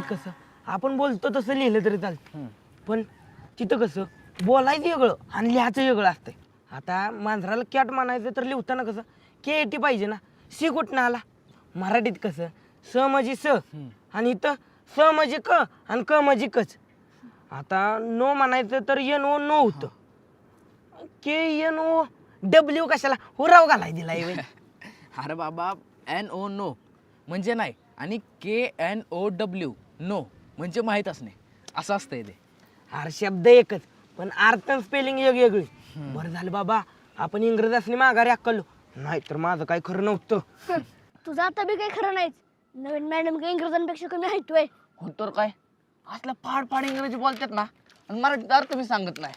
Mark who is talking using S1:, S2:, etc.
S1: कसं आपण बोलतो तसं लिहिलं तरी चालतं, पण तिथं कसं बोलायचं वेगळं आणि लिहायचं वेगळं असतंय. आता मांजराला कॅट म्हणायचं तर लिहिताना कसं KAT पाहिजे ना. सी कुठनं आला? मराठीत कसं स म्हणजे स आणि इथं स म्हणजे क आणि क म्हणजे कच. आता नो म्हणायचं तर NO नो होतं. KNOW कशाला हुराव घालाय दिलाय व्हय?
S2: अरे बाबा NO नो म्हणजे नाही आणि KNOW नो म्हणजे माहीत असणे असं असतंय ते.
S1: अरे शब्द एकच पण अर्थ स्पेलिंग वेगळी. बरं झालं बाबा आपण इंग्रजासनी माघारी अक्कलो, नाहीतर माझं काय खरं नव्हतं.
S3: तुझं आता बी काही खरं नाहीच. नवीन मॅडम काही इंग्रजांपेक्षा कमी आहेत व्हय.
S2: हो तर काय असला फाड इंग्रजी बोलतात ना आणि मराठीत अर्थ मी सांगत नाही.